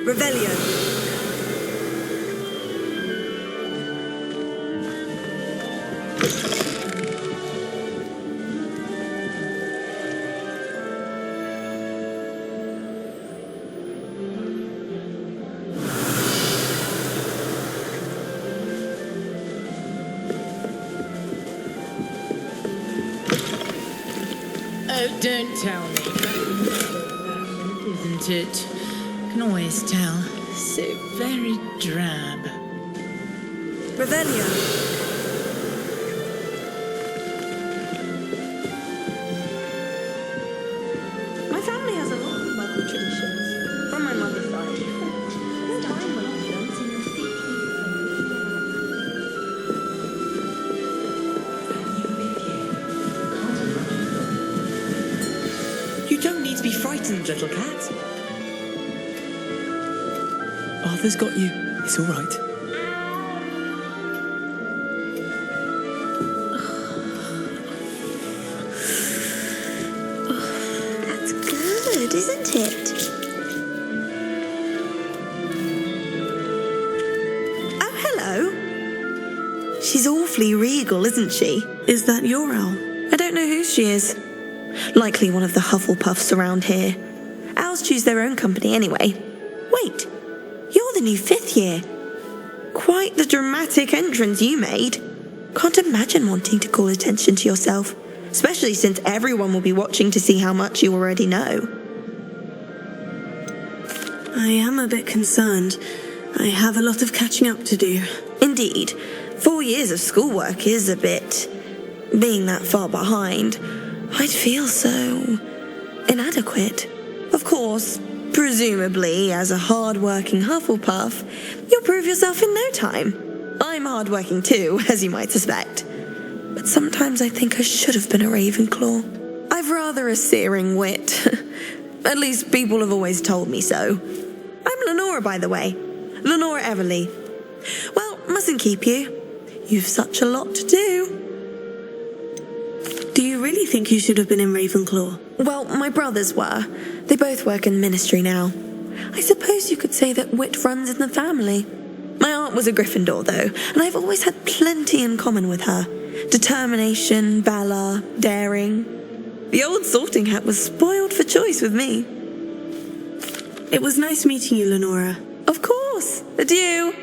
Revelio. Oh, don't tell me. Isn't it? Can always tell. So very drab. Revelio. My family has a lot of local traditions. From my mother's side. This time when I learned in the You don't need to be frightened, little cat. Arthur's got you. It's all right. That's good, isn't it? Oh, hello. She's awfully regal, isn't she? Is that your owl? I don't know who she is. Likely one of the Hufflepuffs around here. Owls choose their own company anyway. Wait, you're the new 5th year. Quite the dramatic entrance you made. Can't imagine wanting to call attention to yourself, especially since everyone will be watching to see how much you already know. I am a bit concerned. I have a lot of catching up to do. Indeed, 4 years of schoolwork is a bit... Being that far behind, I'd feel so... inadequate. Of course, presumably, as a hard-working Hufflepuff, you'll prove yourself in no time. I'm hard-working too, as you might suspect. But sometimes I think I should have been a Ravenclaw. I've rather a searing wit. At least people have always told me so. I'm Lenora, by the way. Lenora Everly. Well, mustn't keep you. You've such a lot to do. Do you really think you should have been in Ravenclaw? Well, my brothers were. They both work in ministry now. I suppose you could say that wit runs in the family. My aunt was a Gryffindor, though, and I've always had plenty in common with her. Determination, valor, daring. The old sorting hat was spoiled for choice with me. It was nice meeting you, Lenora. Of course. Adieu.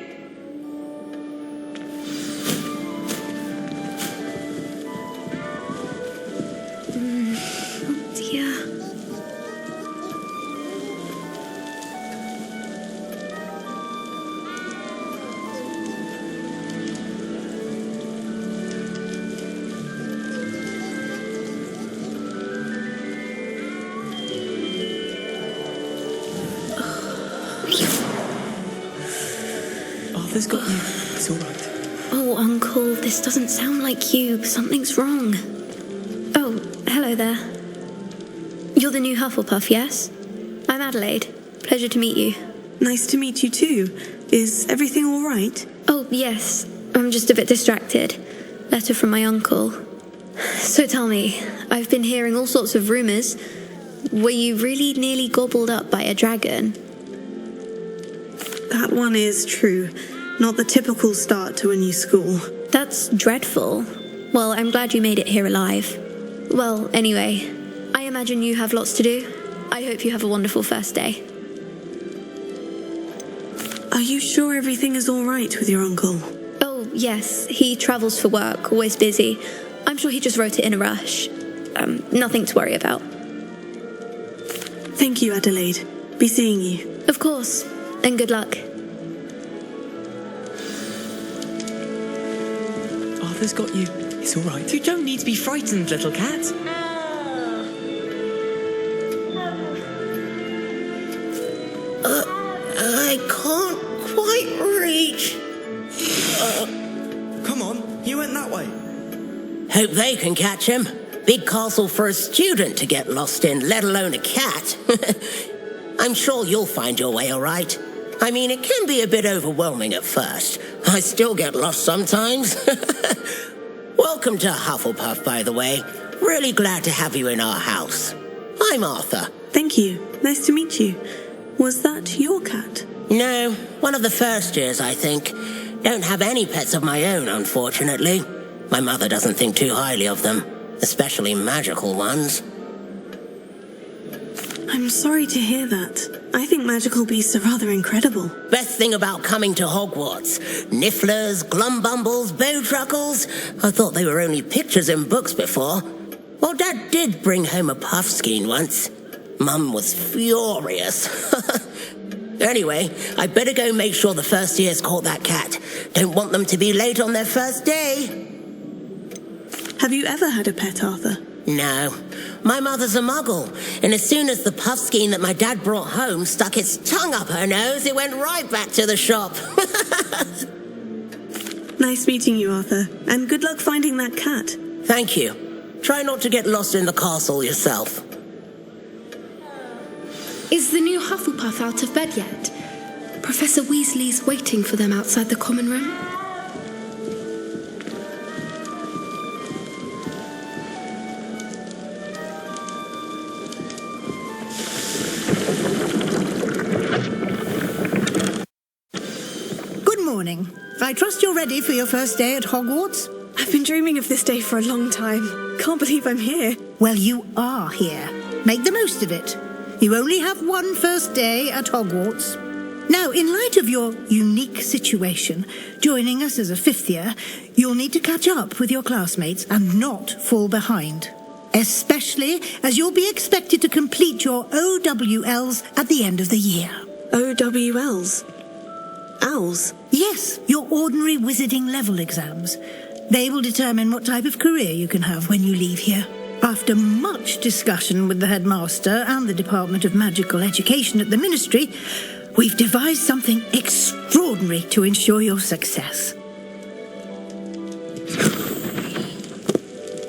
Arthur's got you. It's all right. Oh, Uncle, this doesn't sound like you. Something's wrong. Oh, hello there. You're the new Hufflepuff, yes? I'm Adelaide. Pleasure to meet you. Nice to meet you too. Is everything all right? Oh, yes. I'm just a bit distracted. Letter from my uncle. So tell me, I've been hearing all sorts of rumours. Were you really nearly gobbled up by a dragon? That one is true. Not the typical start to a new school. That's dreadful. Well, I'm glad you made it here alive. Well, anyway, I imagine you have lots to do. I hope you have a wonderful first day. Are you sure everything is all right with your uncle? Oh, yes. He travels for work, always busy. I'm sure he just wrote it in a rush. Nothing to worry about. Thank you, Adelaide. Be seeing you. Of course. And good luck. Arthur's got you. It's all right. You don't need to be frightened, little cat. I can't quite reach. Come on, you went that way. Hope they can catch him. Big castle for a student to get lost in, let alone a cat. I'm sure you'll find your way all right. I mean, it can be a bit overwhelming at first. I still get lost sometimes. Welcome to Hufflepuff, by the way. Really glad to have you in our house. I'm Arthur. Thank you. Nice to meet you. Was that your cat? No, one of the first years, I think. Don't have any pets of my own, unfortunately. My mother doesn't think too highly of them, especially magical ones. I'm sorry to hear that. I think magical beasts are rather incredible. Best thing about coming to Hogwarts. Nifflers, glumbumbles, bowtruckles. I thought they were only pictures in books before. Well, Dad did bring home a puffskein once. Mum was furious. Anyway, I better go make sure the first years caught that cat. Don't want them to be late on their first day. Have you ever had a pet, Arthur? No. My mother's a muggle, and as soon as the puffskein that my dad brought home stuck its tongue up her nose, it went right back to the shop. Nice meeting you, Arthur, and good luck finding that cat. Thank you. Try not to get lost in the castle yourself. Is the new Hufflepuff out of bed yet? Professor Weasley's waiting for them outside the common room. Good morning. I trust you're ready for your first day at Hogwarts? I've been dreaming of this day for a long time. Can't believe I'm here. Well, you are here. Make the most of it. You only have one first day at Hogwarts. Now, in light of your unique situation, joining us as a fifth year, you'll need to catch up with your classmates and not fall behind. Especially as you'll be expected to complete your OWLs at the end of the year. OWLs? Owls? Yes, your ordinary wizarding level exams. They will determine what type of career you can have when you leave here. After much discussion with the headmaster and the Department of Magical Education at the Ministry, we've devised something extraordinary to ensure your success.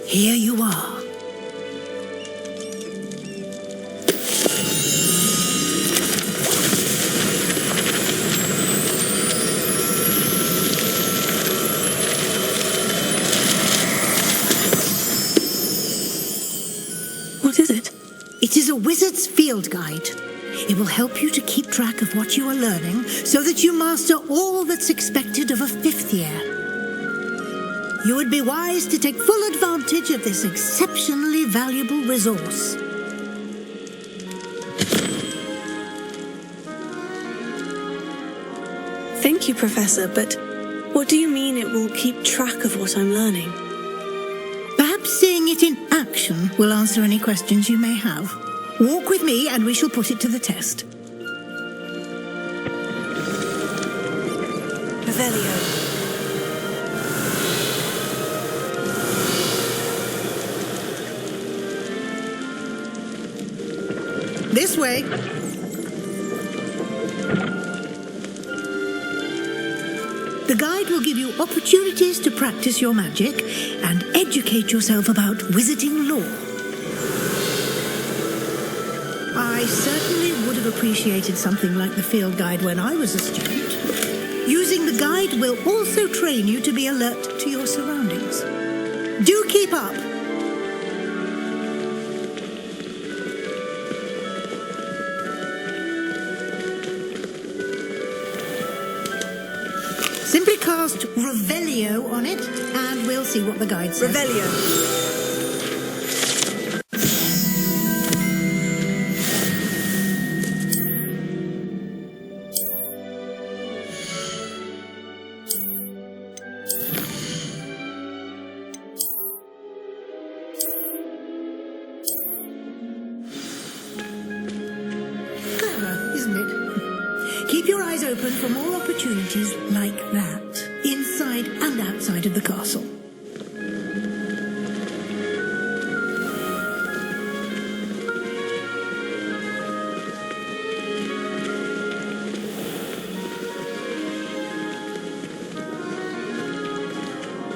Here you are. What is it? It is a wizard's field guide. It will help you to keep track of what you are learning so that you master all that's expected of a fifth year. You would be wise to take full advantage of this exceptionally valuable resource. Thank you, Professor, but what do you mean it will keep track of what I'm learning? Perhaps seeing it in action will answer any questions you may have. Walk with me and we shall put it to the test. Revelio. This way. The guide will give you opportunities to practice your magic and educate yourself about wizarding lore. I certainly would have appreciated something like the field guide when I was a student. Using the guide will also train you to be alert to your surroundings. Do keep up! Simply cast Revelio on it, and we'll see what the guide says. Revelio. Clever, isn't it? Keep your eyes open for more opportunities like that, inside and outside of the castle.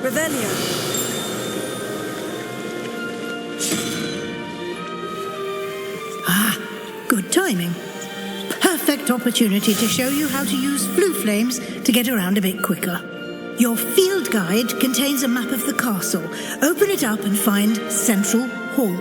Revelio. Good timing. Perfect opportunity to show you how to use flue flames to get around a bit quicker. Your field guide contains a map of the castle. Open it up and find Central Hall.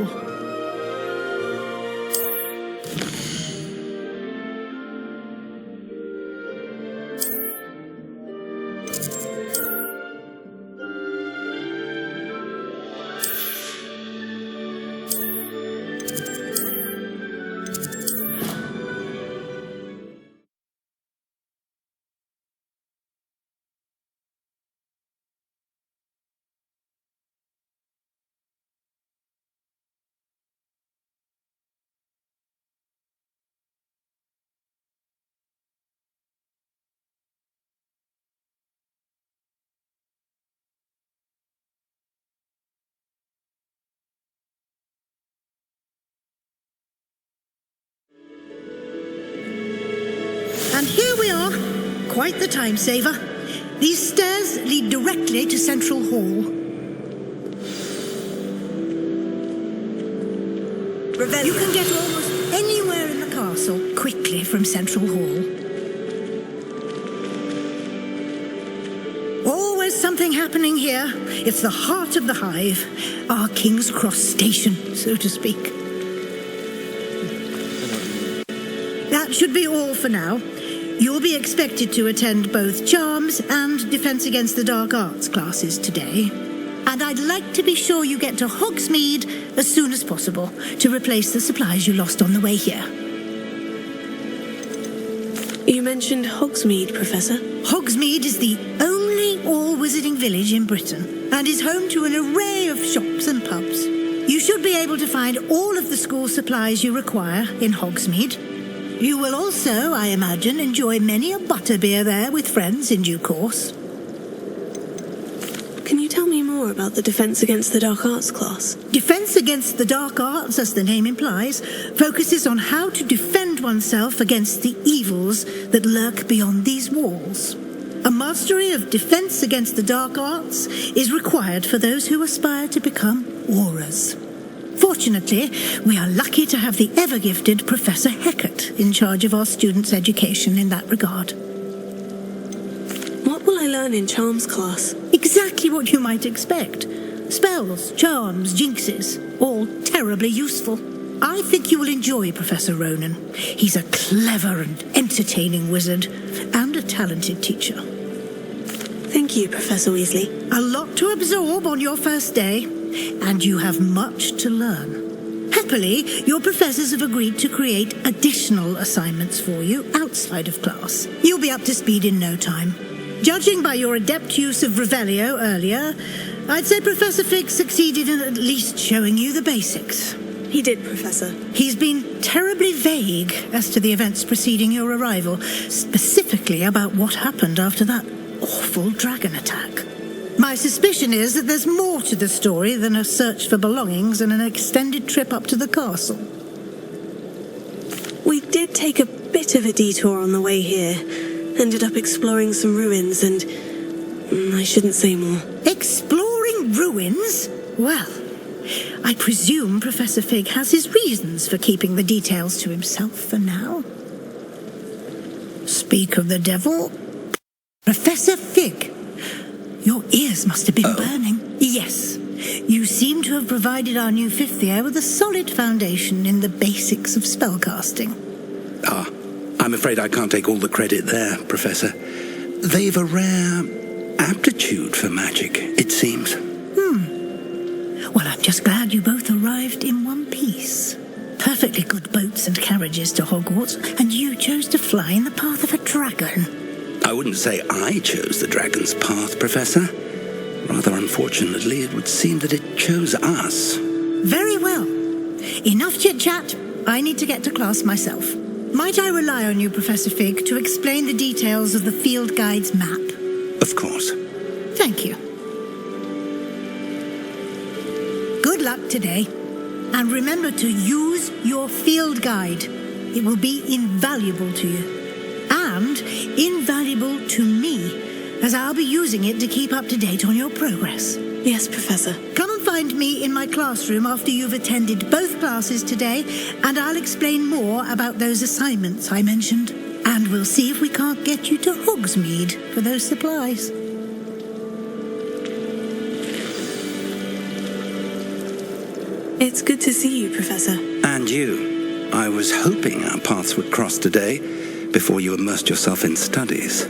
And here we are. Quite the time saver. These stairs lead directly to Central Hall. You can get almost anywhere in the castle quickly from Central Hall. Always something happening here. It's the heart of the hive, our King's Cross station, so to speak. That should be all for now. You'll be expected to attend both Charms and Defense Against the Dark Arts classes today. And I'd like to be sure you get to Hogsmeade as soon as possible to replace the supplies you lost on the way here. You mentioned Hogsmeade, Professor. Hogsmeade is the only all-wizarding village in Britain and is home to an array of shops and pubs. You should be able to find all of the school supplies you require in Hogsmeade. You will also, I imagine, enjoy many a butterbeer there with friends in due course. Can you tell me more about the Defense Against the Dark Arts class? Defense Against the Dark Arts, as the name implies, focuses on how to defend oneself against the evils that lurk beyond these walls. A mastery of Defense Against the Dark Arts is required for those who aspire to become Aurors. Fortunately, we are lucky to have the ever-gifted Professor Hecat in charge of our students' education in that regard. What will I learn in Charms class? Exactly what you might expect. Spells, charms, jinxes, all terribly useful. I think you will enjoy Professor Ronan. He's a clever and entertaining wizard, and a talented teacher. Thank you, Professor Weasley. A lot to absorb on your first day, and you have much to learn. Happily, your professors have agreed to create additional assignments for you outside of class. You'll be up to speed in no time. Judging by your adept use of Revelio earlier, I'd say Professor Fig succeeded in at least showing you the basics. He did, Professor. He's been terribly vague as to the events preceding your arrival, specifically about what happened after that awful dragon attack. My suspicion is that there's more to the story than a search for belongings and an extended trip up to the castle. We did take a bit of a detour on the way here. Ended up exploring some ruins and... I shouldn't say more. Exploring ruins? Well, I presume Professor Fig has his reasons for keeping the details to himself for now. Speak of the devil. Professor Fig, your ears must have been burning. Yes, you seem to have provided our new fifth year with a solid foundation in the basics of spellcasting. I'm afraid I can't take all the credit there, Professor. They've a rare aptitude for magic, it seems. Well, I'm just glad you both arrived in one piece. Perfectly good boats and carriages to Hogwarts, and you chose to fly in the path of a dragon. I wouldn't say I chose the dragon's path, Professor. Rather unfortunately, it would seem that it chose us. Very well. Enough chit-chat. I need to get to class myself. Might I rely on you, Professor Fig, to explain the details of the field guide's map? Of course. Thank you. Good luck today. And remember to use your field guide. It will be invaluable to you. And invaluable to me, as I'll be using it to keep up to date on your progress. Yes, Professor. Come and find me in my classroom after you've attended both classes today, and I'll explain more about those assignments I mentioned. And we'll see if we can't get you to Hogsmeade for those supplies. It's good to see you, Professor. And you. I was hoping our paths would cross today, before you immersed yourself in studies.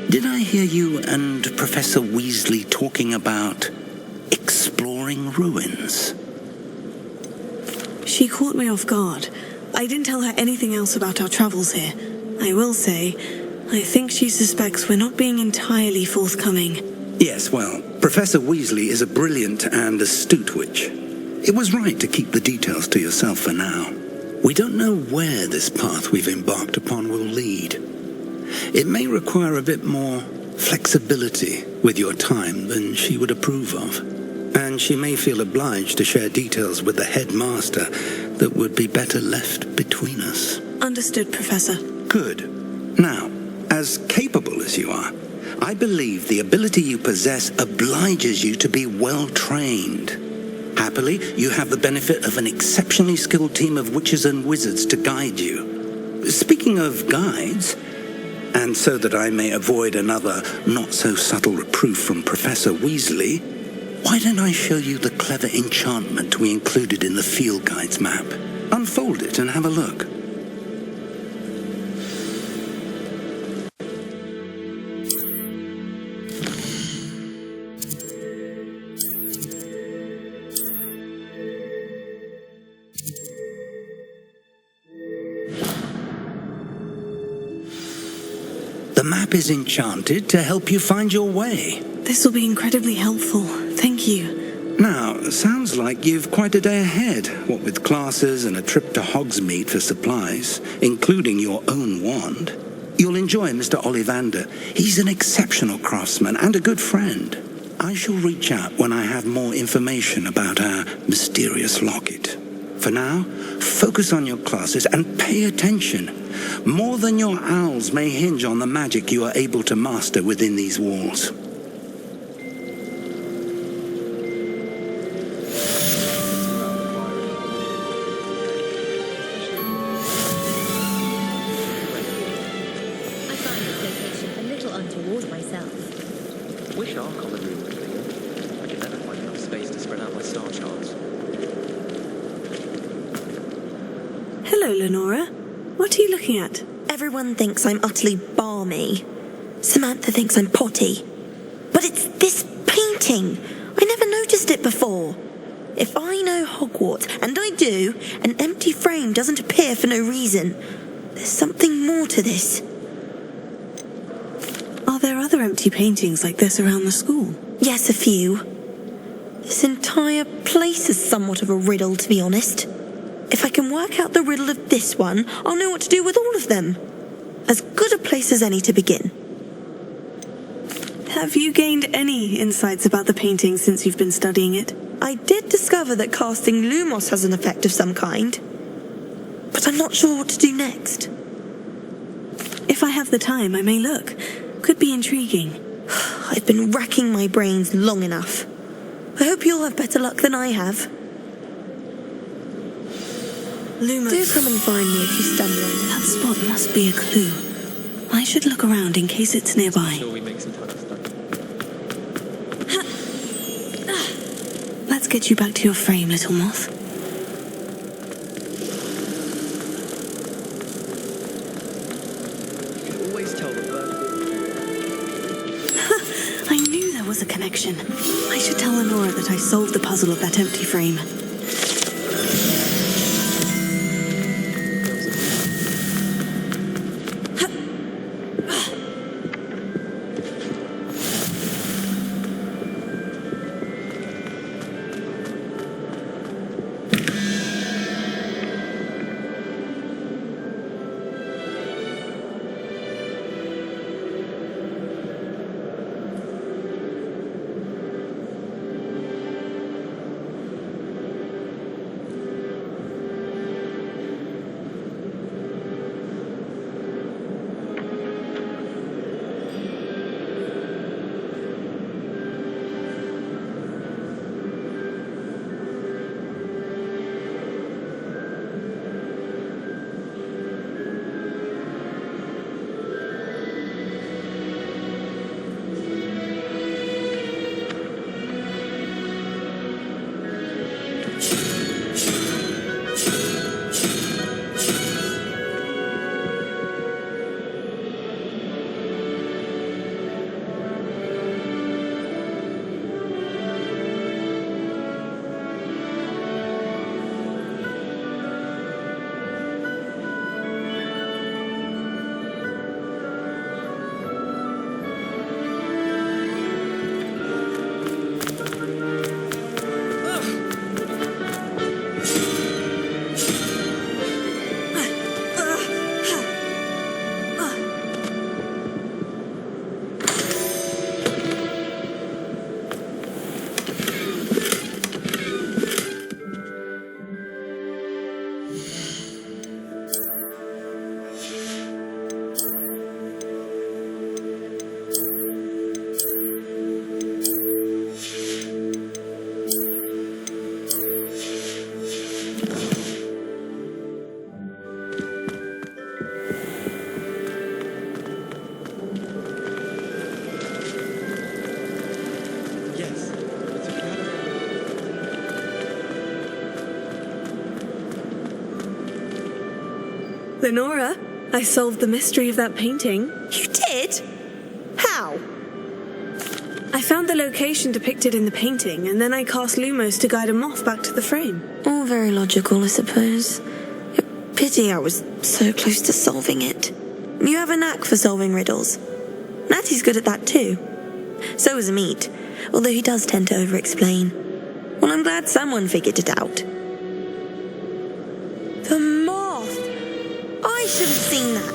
Did I hear you and Professor Weasley talking about exploring ruins? She caught me off guard. I didn't tell her anything else about our travels here. I will say, I think she suspects we're not being entirely forthcoming. Yes, well, Professor Weasley is a brilliant and astute witch. It was right to keep the details to yourself for now. We don't know where this path we've embarked upon will lead. It may require a bit more flexibility with your time than she would approve of. And she may feel obliged to share details with the headmaster that would be better left between us. Understood, Professor. Good. Now, as capable as you are, I believe the ability you possess obliges you to be well trained. Happily, you have the benefit of an exceptionally skilled team of witches and wizards to guide you. Speaking of guides, and so that I may avoid another not-so-subtle reproof from Professor Weasley, why don't I show you the clever enchantment we included in the field guide's map? Unfold it and have a look. The map is enchanted to help you find your way. This will be incredibly helpful. Thank you. Now, sounds like you've quite a day ahead, what with classes and a trip to Hogsmeade for supplies, including your own wand. You'll enjoy Mr. Ollivander. He's an exceptional craftsman and a good friend. I shall reach out when I have more information about our mysterious locket. For now, focus on your classes and pay attention. More than your owls may hinge on the magic you are able to master within these walls. I find this location a little untoward myself. Wish our common room was bigger. I could never find enough space to spread out my star charts. Hello, Lenora. What are you looking at? Everyone thinks I'm utterly balmy. Samantha thinks I'm potty. But it's this painting. I never noticed it before. If I know Hogwarts, and I do, an empty frame doesn't appear for no reason. There's something more to this. Are there other empty paintings like this around the school? Yes, a few. This entire place is somewhat of a riddle, to be honest. If I can work out the riddle of this one, I'll know what to do with all of them. As good a place as any to begin. Have you gained any insights about the painting since you've been studying it? I did discover that casting Lumos has an effect of some kind, but I'm not sure what to do next. If I have the time, I may look. Could be intriguing. I've been racking my brains long enough. I hope you'll have better luck than I have. Lumos. Do come and find me if you stumble. That spot must be a clue. I should look around in case it's nearby. Sure, we make some time to study. Let's get you back to your frame, little moth. You can always tell the bird. I knew there was a connection. I should tell Lenora that I solved the puzzle of that empty frame. Lenora, I solved the mystery of that painting. You did? How? I found the location depicted in the painting, and then I cast Lumos to guide a moth back to the frame. All very logical, I suppose. Pity I was so close to solving it. You have a knack for solving riddles. Natty's good at that too. So is Amit, although he does tend to over-explain. Well, I'm glad someone figured it out. The moth! I should have seen that.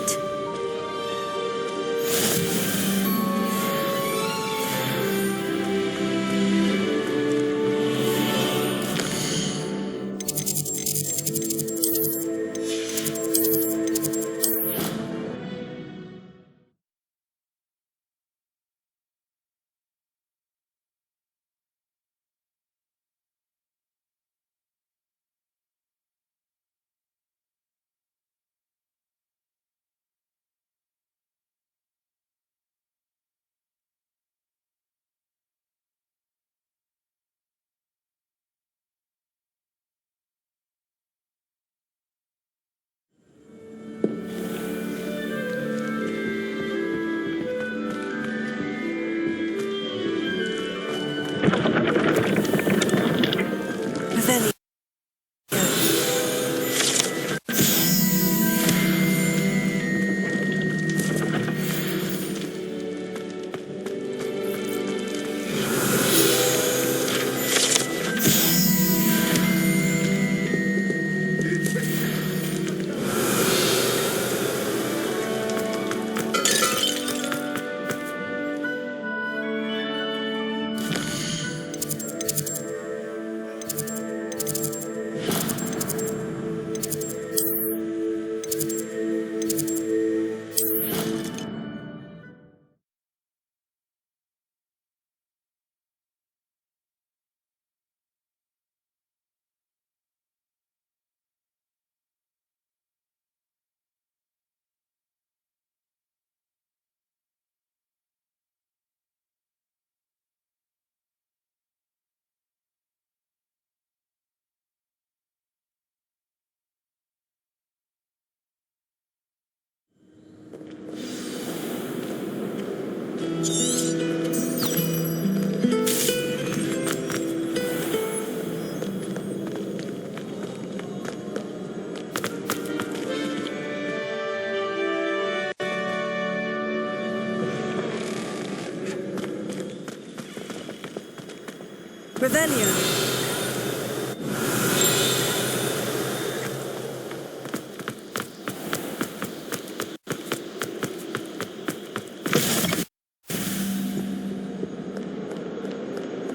Revelio.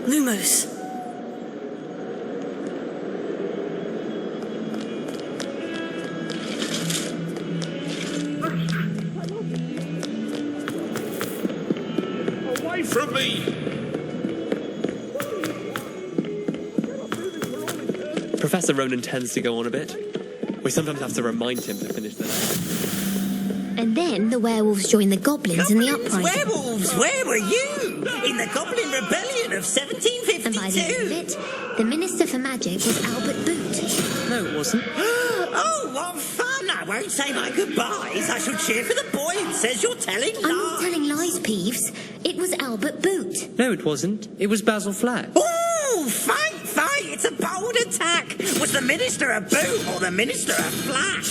Lumos. Away from me! Professor Ronan tends to go on a bit. We sometimes have to remind him to finish the lesson. And then the werewolves joined the goblins in the uprising. Werewolves, where were you? In the Goblin Rebellion of 1752. And by the end of it, the Minister for Magic was Albert Boot. No, it wasn't. Oh, what fun! I won't say my goodbyes. I shall cheer for the boy who says you're telling lies. I'm not telling lies, Peeves. It was Albert Boot. No, it wasn't. It was Basil Flack. Ooh, fight! It's a bold attack. Was the Minister a boot or the Minister a flack?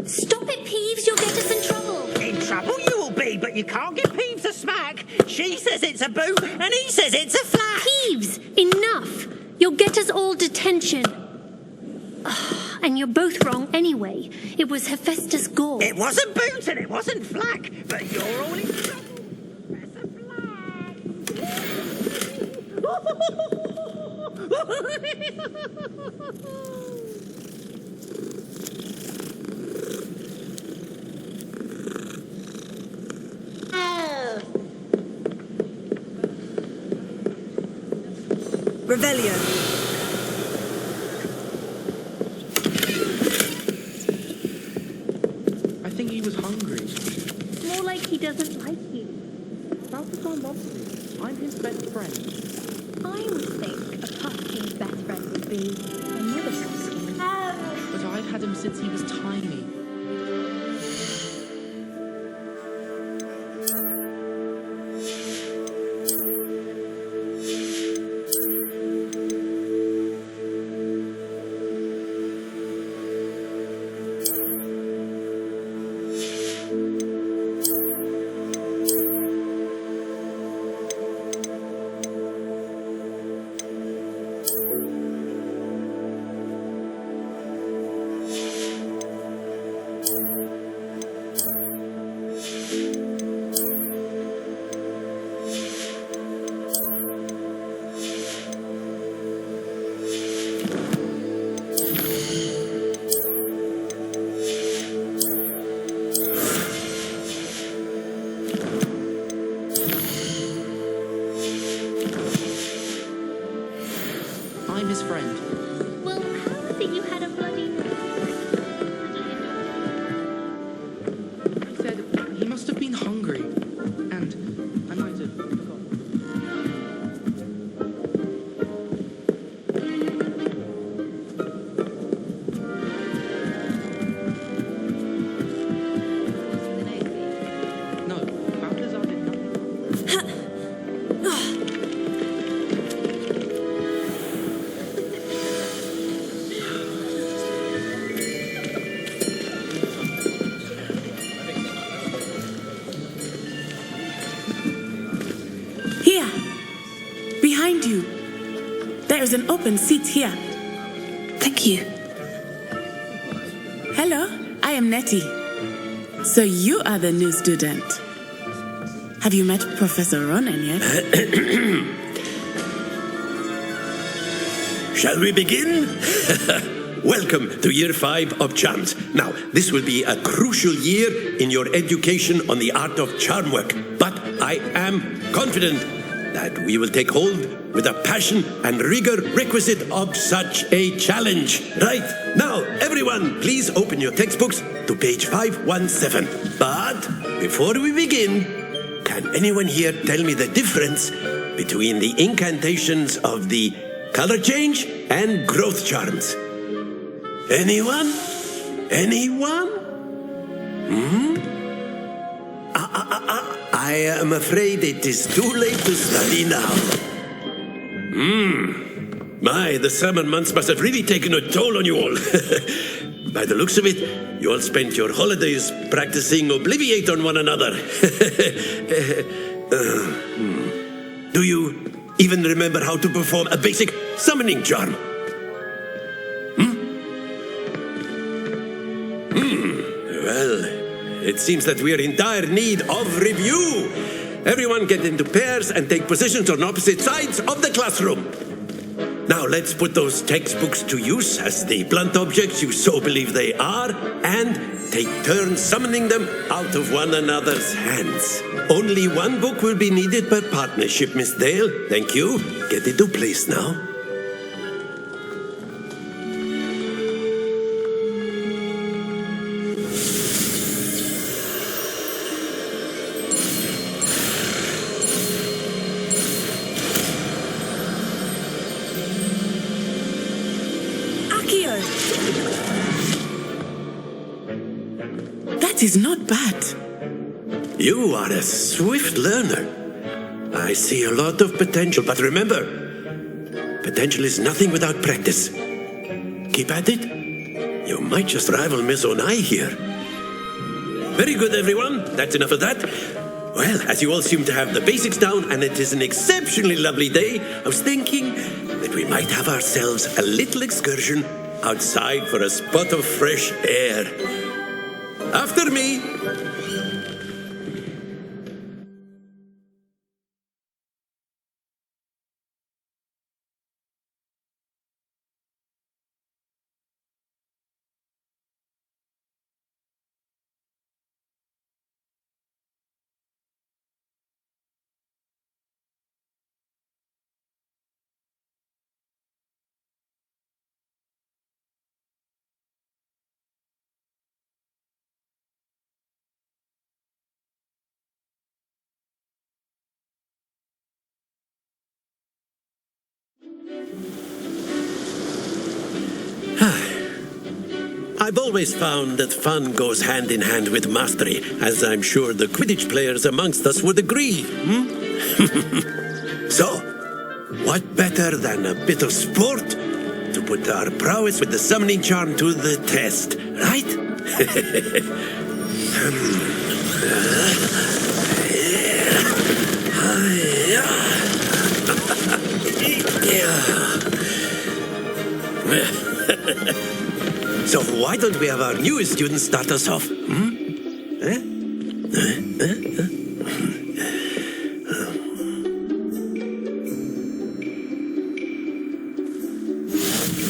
Stop it, Peeves. You'll get us in trouble. In trouble you will be, but you can't give Peeves a smack. She says it's a boot and he says it's a flack. Peeves, enough. You'll get us all detention. And you're both wrong anyway. It was Hephaestus Gore. It wasn't boot and it wasn't flack, but you're all in trouble. Revelio. I think he was hungry. More like he doesn't like you. Balthazar loves me. I'm his best friend. I would think a pumpkin's best friend would be another pumpkin. But I've had him since he was tiny. There's an open seat here. Thank you. Hello, I am Nettie. So you are the new student. Have you met Professor Ronan yet? Shall we begin? Welcome to Year 5 of Charms. Now, this will be a crucial year in your education on the art of charm work. But I am confident that we will take hold with the passion and rigor requisite of such a challenge. Right, now, everyone, please open your textbooks to page 517. But before we begin, can anyone here tell me the difference between the incantations of the color change and growth charms? Anyone? Anyone? I am afraid it is too late to study now. My, the summer months must have really taken a toll on you all. By the looks of it, you all spent your holidays practicing Obliviate on one another. Do you even remember how to perform a basic summoning charm? Well, it seems that we are in dire need of review. Everyone get into pairs and take positions on opposite sides of the classroom. Now let's put those textbooks to use as the blunt objects you so believe they are, and take turns summoning them out of one another's hands. Only one book will be needed per partnership, Miss Dale. Thank you. Get into place now. That is not bad. You are a swift learner. I see a lot of potential, but remember, potential is nothing without practice. Keep at it. You might just rival Miss Onai here. Very good, everyone. That's enough of that. Well, as you all seem to have the basics down, and it is an exceptionally lovely day, I was thinking that we might have ourselves a little excursion outside for a spot of fresh air. After me. I've always found that fun goes hand in hand with mastery, as I'm sure the Quidditch players amongst us would agree. So, what better than a bit of sport to put our prowess with the summoning charm to the test, right? So why don't we have our newest student start us off?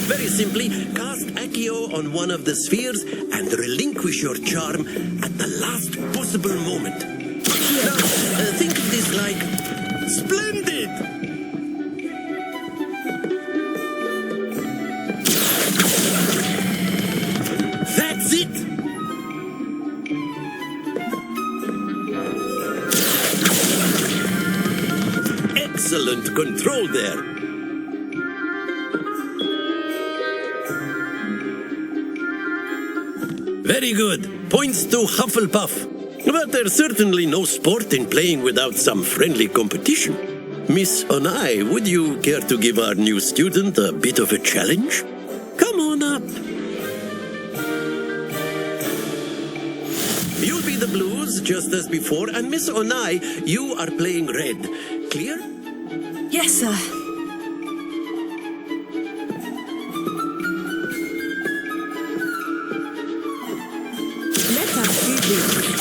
Very simply, cast Accio on one of the spheres and relinquish your charm at the last possible moment. Now, think of this like splendid! That's it! Excellent control there. Very good. Points to Hufflepuff. But there's certainly no sport in playing without some friendly competition. Miss Onai, would you care to give our new student a bit of a challenge? Come on up. You'll be the blues, just as before, and Miss Onai, you are playing red. Clear? Yes, sir. this.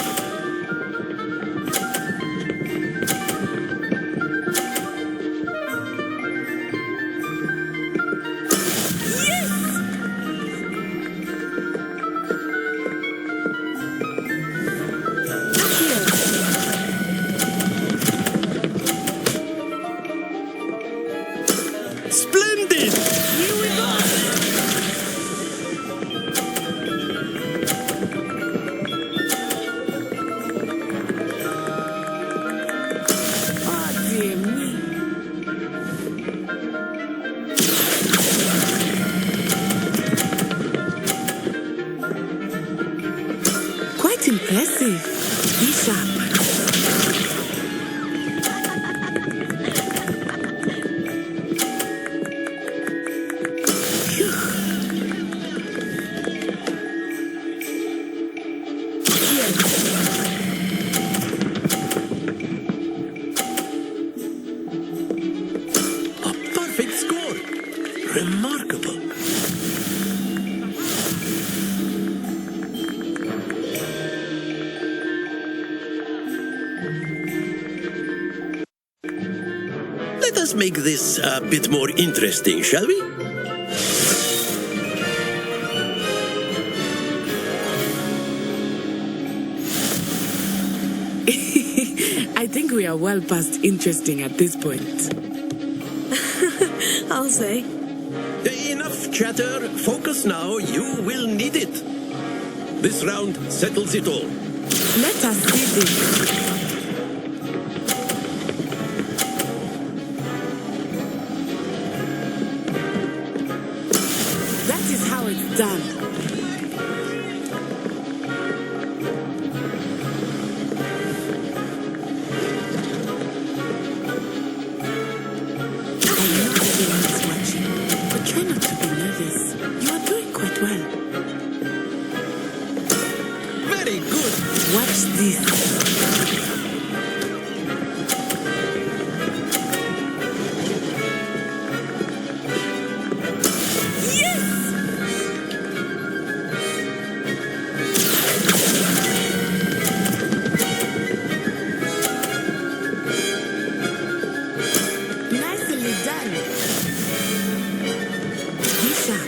Splendid! Oh, dear me. Quite impressive. Be sharp. A perfect score. Remarkable. Let us make this a bit more interesting, shall we? I think we are well past interesting at this point. I'll say. Enough chatter. Focus now. You will need it. This round settles it all. Let us see this. That is how it's done. Try not to be nervous. You are doing quite well. Very good. Watch this. Nicely done. Be sharp.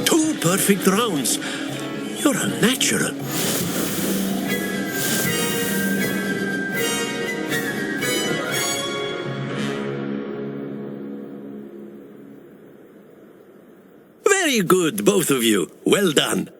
Two perfect rounds. You're a natural. Very good, both of you. Well done.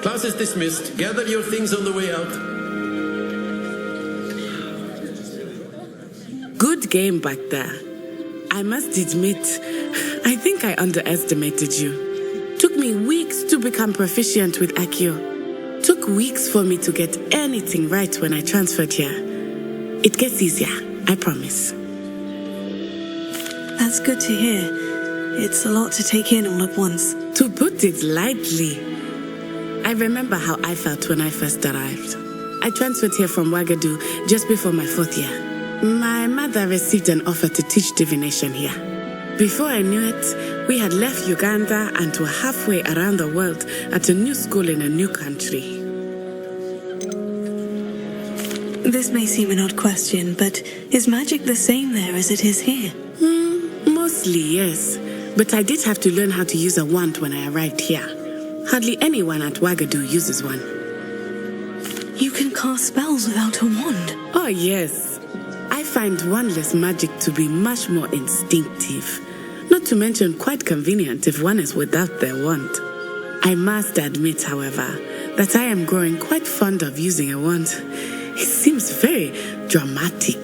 Class is dismissed. Gather your things on the way out. Good game back there. I must admit, I think I underestimated you. Took me weeks to become proficient with Accio. Took weeks for me to get anything right when I transferred here. It gets easier, I promise. That's good to hear. It's a lot to take in all at once. To put it lightly, I remember how I felt when I first arrived. I transferred here from Ouagadougou just before my 4th year. My mother received an offer to teach divination here. Before I knew it, we had left Uganda and were halfway around the world at a new school in a new country. This may seem an odd question, but is magic the same there as it is here? Mostly, yes. But I did have to learn how to use a wand when I arrived here. Hardly anyone at Ouagadougou uses one. You can cast spells without a wand? Oh, yes. I find wandless magic to be much more instinctive. Not to mention quite convenient if one is without their wand. I must admit, however, that I am growing quite fond of using a wand. It seems very dramatic.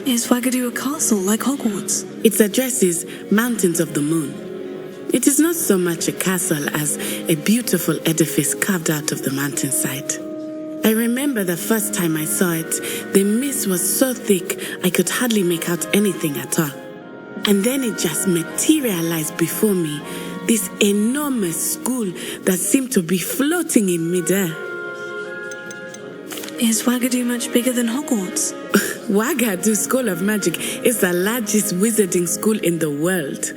Is Wagadu a castle like Hogwarts? Its address is Mountains of the Moon. It is not so much a castle as a beautiful edifice carved out of the mountainside. I remember the first time I saw it, the mist was so thick I could hardly make out anything at all. And then it just materialized before me, this enormous school that seemed to be floating in midair. Is Wagadu much bigger than Hogwarts? Wagadu School of Magic is the largest wizarding school in the world.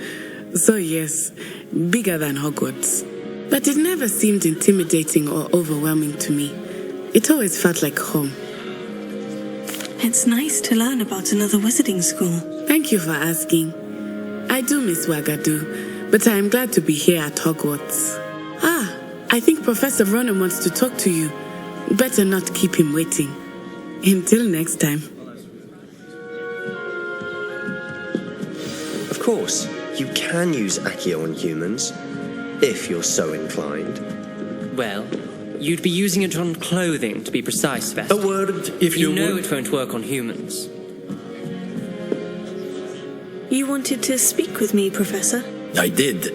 So yes, bigger than Hogwarts. But it never seemed intimidating or overwhelming to me. It always felt like home. It's nice to learn about another wizarding school. Thank you for asking. I do miss Wagadu, but I am glad to be here at Hogwarts. I think Professor Ronan wants to talk to you. Better not keep him waiting. Until next time. Of course, you can use Accio on humans, if you're so inclined. Well, you'd be using it on clothing, to be precise, Vesta. A word, if you know would. it won't work on humans. You wanted to speak with me, Professor? I did.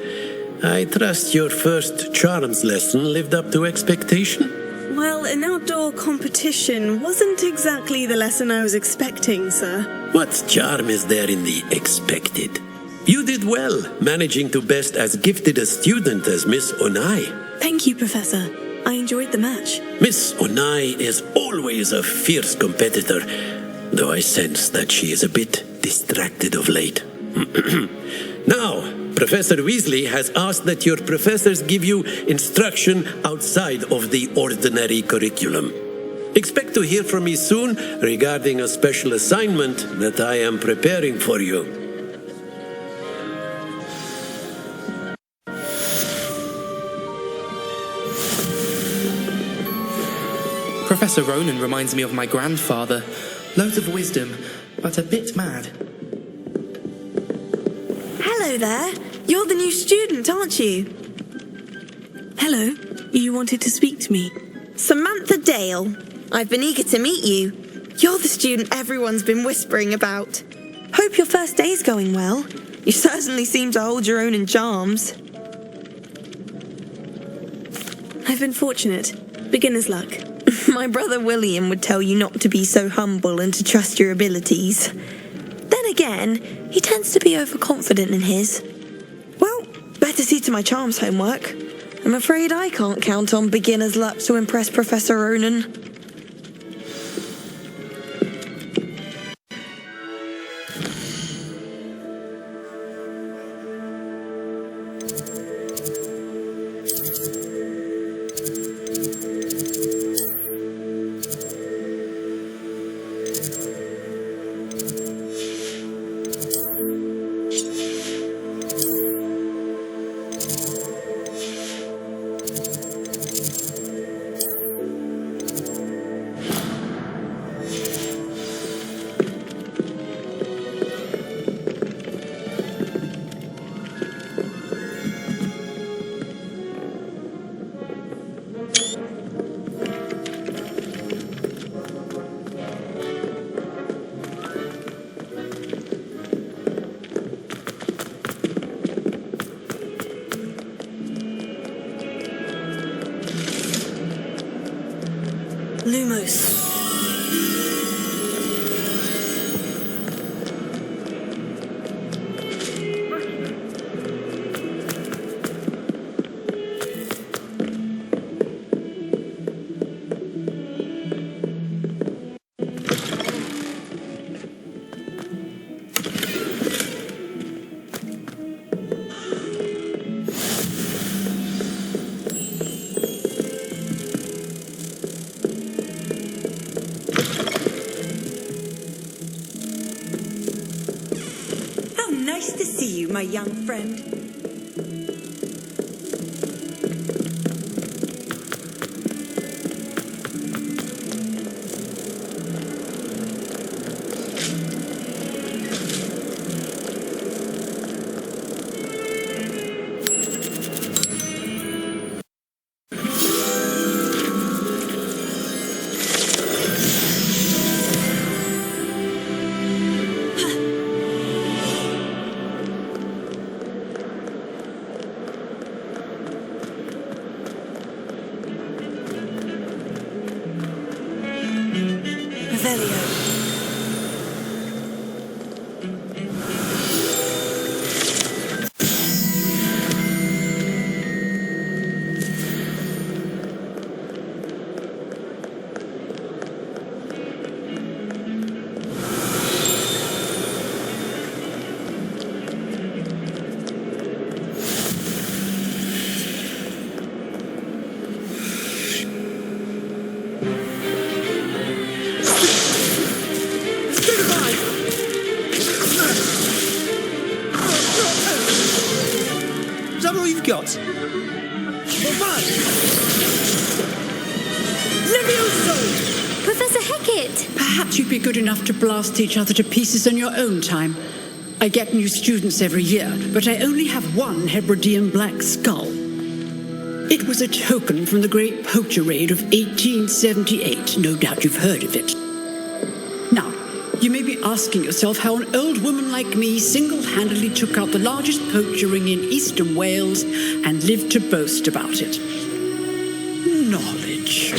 I trust your first charms lesson lived up to expectation? Well, an outdoor competition wasn't exactly the lesson I was expecting, sir. What charm is there in the expected? You did well, managing to best as gifted a student as Miss Onai. Thank you, Professor. I enjoyed the match. Miss Onai is always a fierce competitor, though I sense that she is a bit distracted of late. Now, Professor Weasley has asked that your professors give you instruction outside of the ordinary curriculum. Expect to hear from me soon regarding a special assignment that I am preparing for you. Professor Ronan reminds me of my grandfather. Loads of wisdom, but a bit mad. Hello there. You're the new student, aren't you? Hello. You wanted to speak to me? Samantha Dale. I've been eager to meet you. You're the student everyone's been whispering about. Hope your first day's going well. You certainly seem to hold your own in charms. I've been fortunate. Beginner's luck. My brother William would tell you not to be so humble and to trust your abilities. Then again, he tends to be overconfident in his. Well, better see to my charms homework. I'm afraid I can't count on beginner's luck to impress Professor Ronan. Lumos. Nice to see you, my young friend. Is that all you've got? Levioso! Professor Hecat! Perhaps you'd be good enough to blast each other to pieces on your own time. I get new students every year, but I only have one Hebridean black skull. It was a token from the Great Poacher Raid of 1878. No doubt you've heard of it. Now, you may be asking yourself how an old woman like me single-handedly took out the largest poacher ring in eastern Wales and lived to boast about it. Knowledge.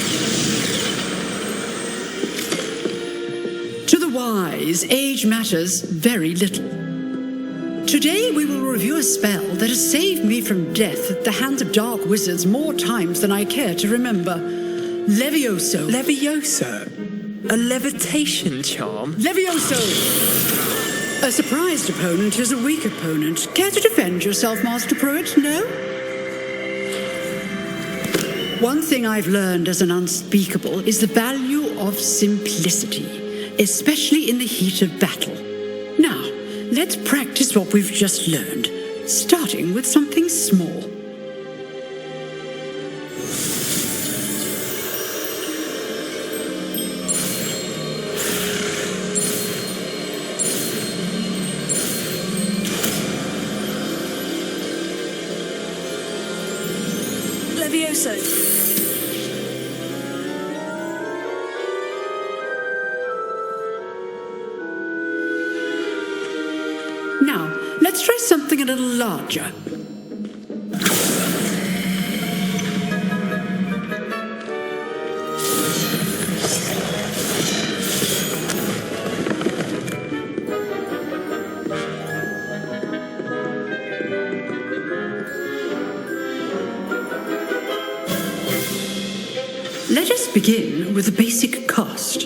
To the wise, age matters very little. Today we will review a spell that has saved me from death at the hands of dark wizards more times than I care to remember. Levioso. Levioso? A levitation charm? Levioso! A surprised opponent is a weak opponent. Care to defend yourself, Master Pruitt? No? One thing I've learned as an unspeakable is the value of simplicity, especially in the heat of battle. Now, let's practice what we've just learned, starting with something small. Levioso. Now, let's try something a little larger. Let us begin with the basic cast.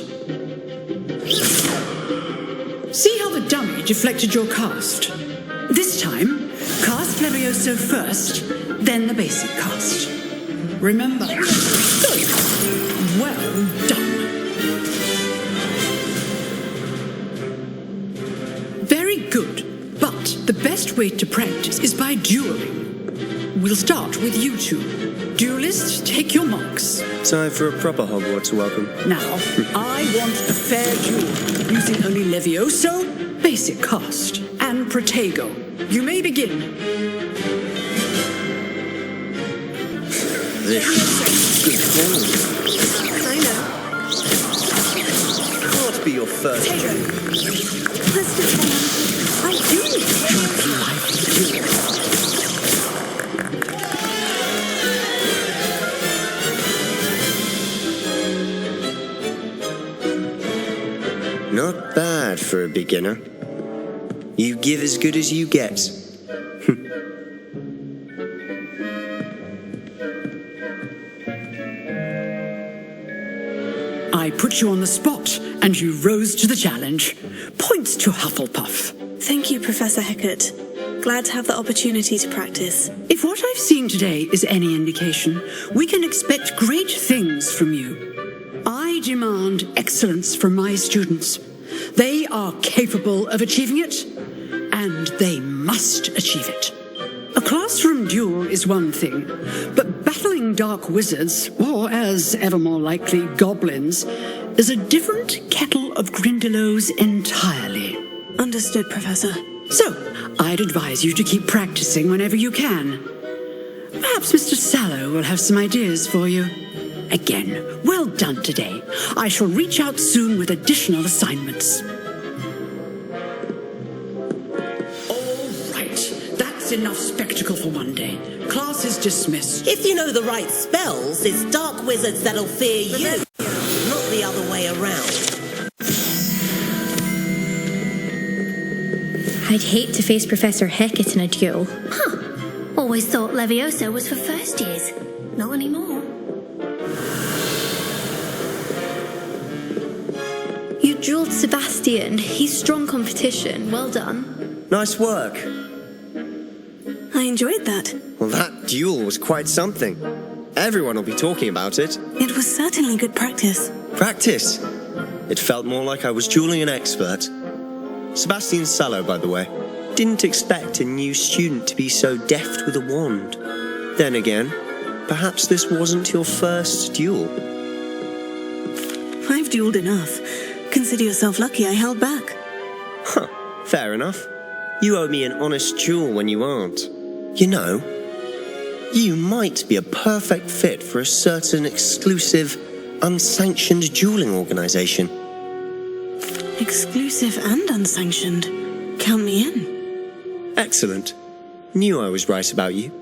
See how the dummy deflected your cast? This time, cast Levioso first, then the basic cast. Remember, good. Well done. Very good, but the best way to practice is by dueling. We'll start with you two. Duelists, take your marks. Time for a proper Hogwarts welcome. Now, I want a fair duel, using only Levioso, basic cast, and Protego. You may begin. This good form. I know. Can't be your first joke. Let's do it. I do need Not bad for a beginner. You give as good as you get. I put you on the spot, and you rose to the challenge. Points to Hufflepuff. Thank you, Professor Hecat. Glad to have the opportunity to practice. If what I've seen today is any indication, we can expect great things from you. I demand excellence from my students. They are capable of achieving it, and they must achieve it. A classroom duel is one thing, but battling dark wizards, or as ever more likely, goblins, is a different kettle of Grindylows entirely. Understood, Professor. So, I'd advise you to keep practicing whenever you can. Perhaps Mr. Sallow will have some ideas for you. Again, well done today. I shall reach out soon with additional assignments. All right, that's enough spectacle for one day. Class is dismissed. If you know the right spells, it's dark wizards that'll fear you, not the other way around. I'd hate to face Professor Hecat in a duel. Huh. Always thought Levioso was for first years. Not anymore. You dueled Sebastian. He's strong competition. Well done. Nice work. I enjoyed that. Well, that duel was quite something. Everyone will be talking about it. It was certainly good practice. Practice? It felt more like I was dueling an expert. Sebastian Sallow, by the way. Didn't expect a new student to be so deft with a wand. Then again, perhaps this wasn't your first duel. I've dueled enough. Consider yourself lucky I held back. Huh, fair enough. You owe me an honest duel when you aren't. You know, you might be a perfect fit for a certain exclusive, unsanctioned dueling organization. Exclusive and unsanctioned. Count me in. Excellent. Knew I was right about you.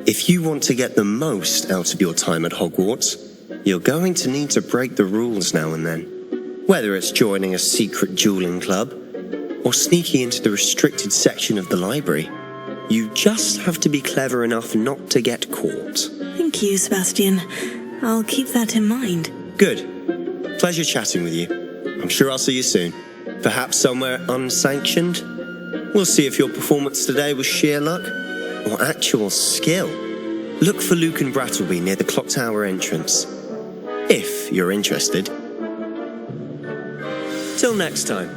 If you want to get the most out of your time at Hogwarts, you're going to need to break the rules now and then. Whether it's joining a secret dueling club, or sneaking into the restricted section of the library, you just have to be clever enough not to get caught. Thank you, Sebastian. I'll keep that in mind. Good. Pleasure chatting with you. I'm sure I'll see you soon. Perhaps somewhere unsanctioned? We'll see if your performance today was sheer luck or actual skill. Look for Luke and Brattleby near the clock tower entrance. If you're interested. Till next time.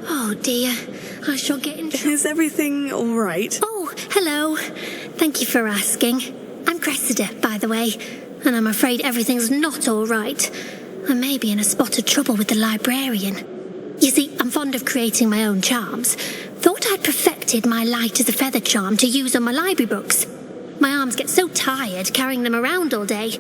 Oh dear, I shall get in trouble. Is everything all right? Oh, hello. Thank you for asking. I'm Cressida, by the way, and I'm afraid everything's not all right. I may be in a spot of trouble with the librarian. You see, I'm fond of creating my own charms. Thought I'd perfected my light as a feather charm to use on my library books. My arms get so tired carrying them around all day.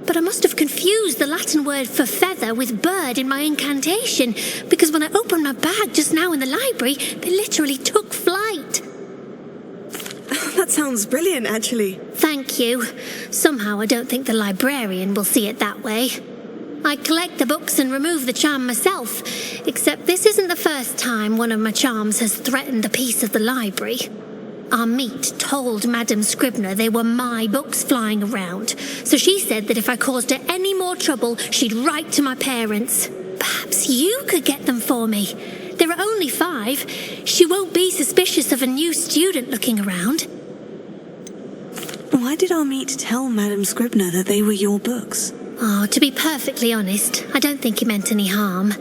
But I must have confused the Latin word for feather with bird in my incantation, because when I opened my bag just now in the library, they literally took flight. That sounds brilliant, actually. Thank you. Somehow I don't think the librarian will see it that way. I collect the books and remove the charm myself, except this isn't the first time one of my charms has threatened the peace of the library. Our meet told Madame Scribner they were my books flying around, so she said that if I caused her any more trouble, she'd write to my parents. Perhaps you could get them for me. There are only 5. She won't be suspicious of a new student looking around. Why did our meet tell Madame Scribner that they were your books? Oh, to be perfectly honest, I don't think he meant any harm.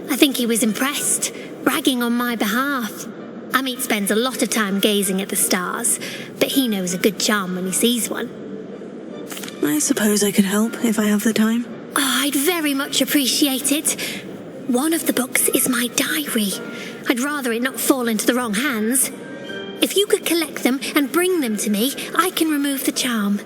I think he was impressed, bragging on my behalf. Amit spends a lot of time gazing at the stars, but he knows a good charm when he sees one. I suppose I could help if I have the time. Oh, I'd very much appreciate it. One of the books is my diary. I'd rather it not fall into the wrong hands. If you could collect them and bring them to me, I can remove the charm.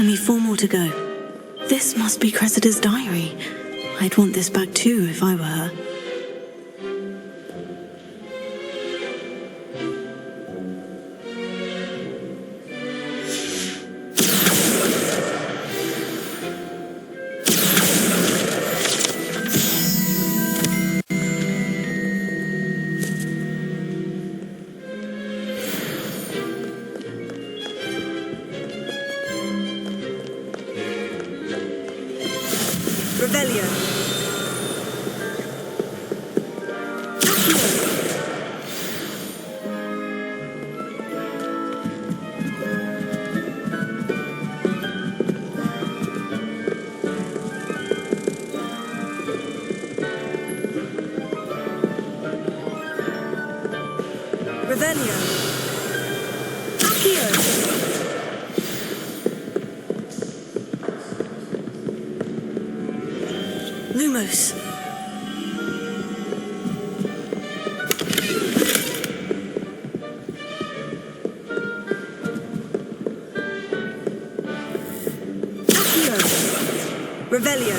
Only 4 more to go. This must be Cressida's diary. I'd want this back too if I were her. Revelio. Revelio. Accio. Lumos. Accio. Revelio.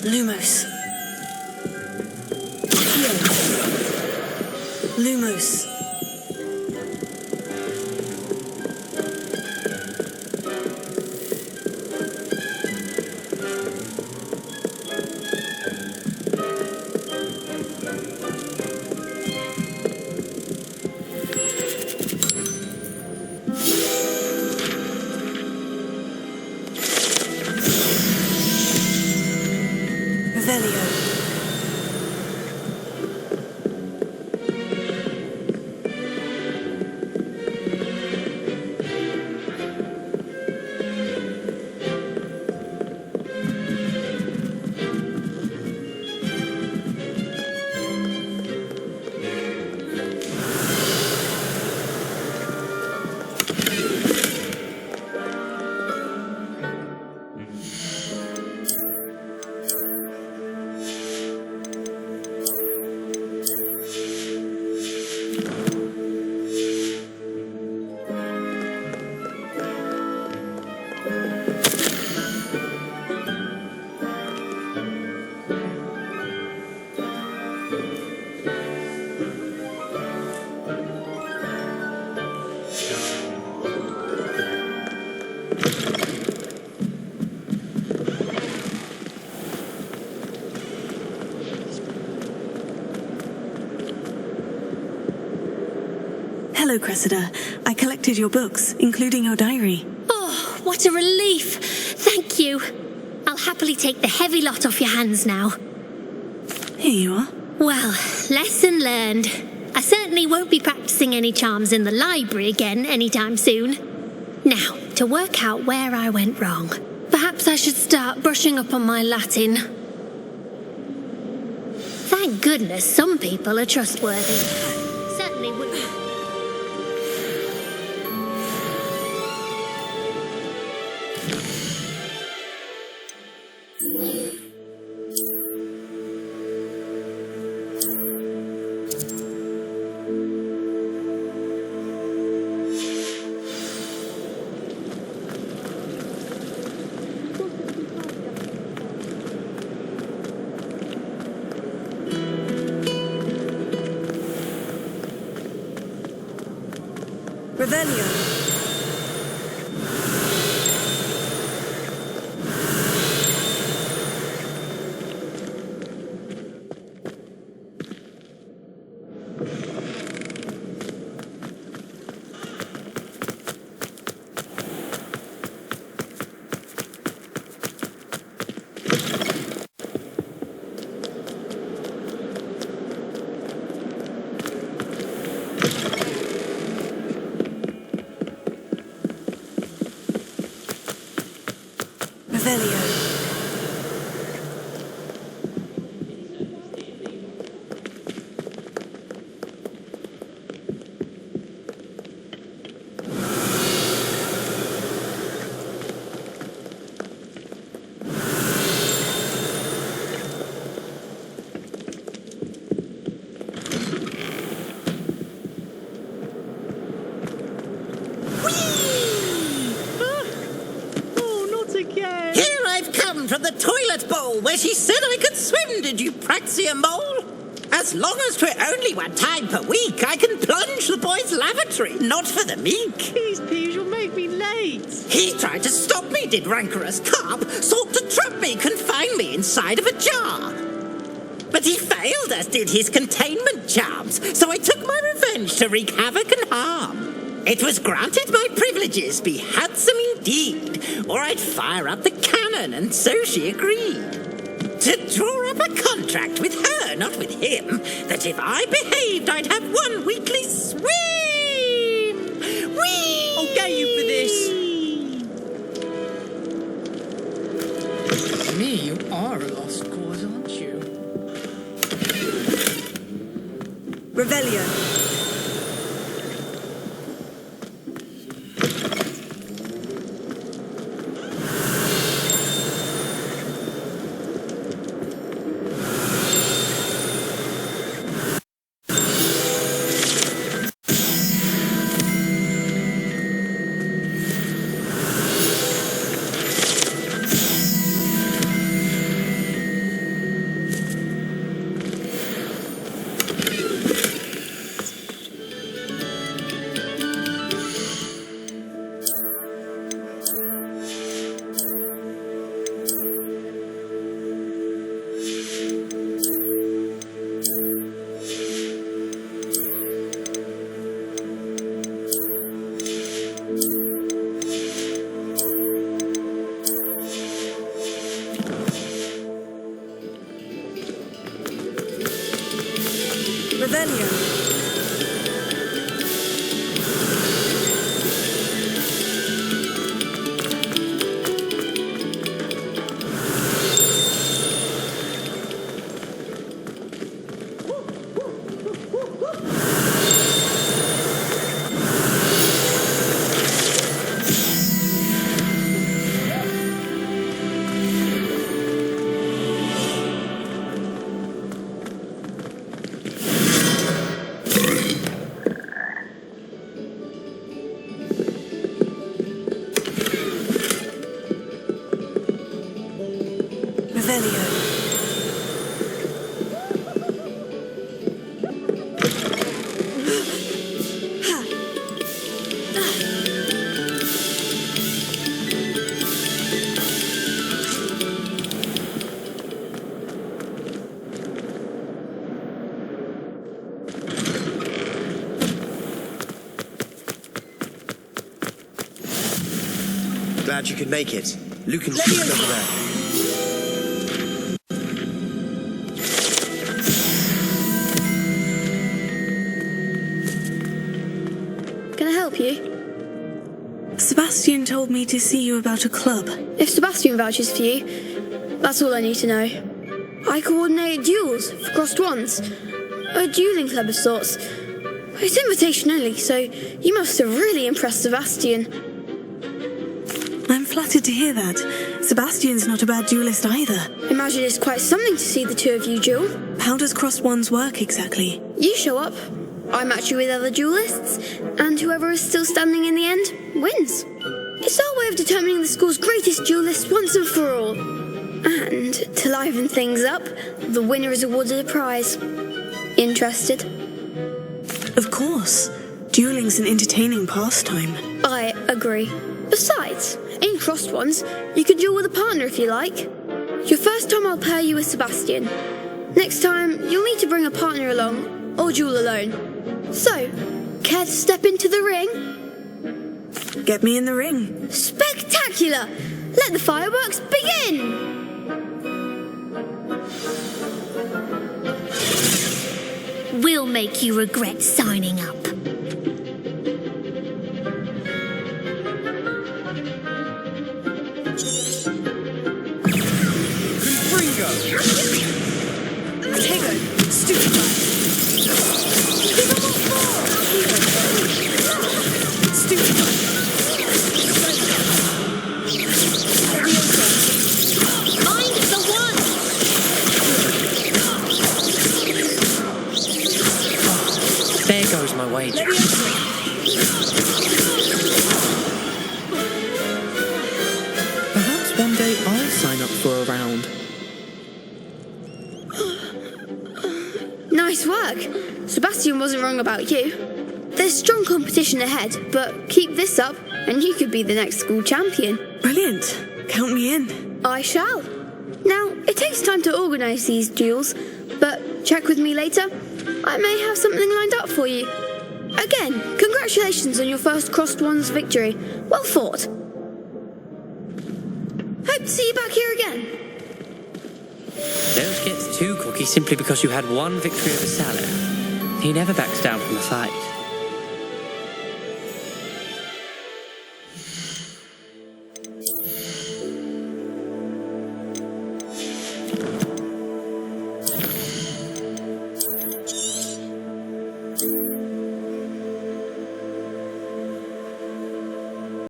Lumos. Accio. Lumos. Revelio. Hello, Cressida. I collected your books, including your diary. Oh, what a relief. Thank you. I'll happily take the heavy lot off your hands now. Here you are. Well, lesson learned. I certainly won't be practicing any charms in the library again anytime soon. Now, to work out where I went wrong. Perhaps I should start brushing up on my Latin. Thank goodness some people are trustworthy. Certainly wouldn't. Revelio. Revelio. down from the toilet bowl where she said I could swim, did you praxia mole? As long as 'twere only one time per week, I can plunge the boys' lavatory, not for the meek. Please, Peeves, you'll make me late. He tried to stop me, did rancorous carp, sought to trap me, confine me inside of a jar. But he failed, as did his containment charms, so I took my revenge to wreak havoc and harm. It was granted my privileges be handsome indeed, or I'd fire up the cannon, and so she agreed. To draw up a contract with her, not with him, that if I behaved, I'd have one weekly swim. Whee! I'll get you for this. Me, you are a lost cause, aren't you? Revelio. Revelio. Glad you could make it. Luke and Steve over there. Can I help you? Sebastian told me to see you about a club. If Sebastian vouches for you, that's all I need to know. I coordinate duels for crossed ones. A dueling club of sorts. It's invitation only, so you must have really impressed Sebastian. I'm flattered to hear that. Sebastian's not a bad duelist either. Imagine it's quite something to see the two of you duel. How does crossed ones work exactly? You show up, I match you with other duelists, and whoever is still standing in the end wins. It's our way of determining the school's greatest duelist once and for all. And to liven things up, the winner is awarded a prize. Interested? Of course. Dueling's an entertaining pastime. I agree. Besides, in crossed ones, you can duel with a partner if you like. Your first time I'll pair you with Sebastian. Next time, you'll need to bring a partner along, or duel alone. So, care to step into the ring? Get me in the ring. Spectacular! Let the fireworks begin! We'll make you regret signing up. Tego, stupid. There goes my wager. Perhaps one day I'll sign up for a around. Nice work. Sebastian wasn't wrong about you. There's strong competition ahead, but keep this up and you could be the next school champion. Brilliant. Count me in. I shall. Now, it takes time to organise these duels, but check with me later. I may have something lined up for you. Again, congratulations on your first Crossed Wands victory. Well fought. Hope to see you back here again. Don't get too cocky simply because you had one victory over Salah. He never backs down from a fight.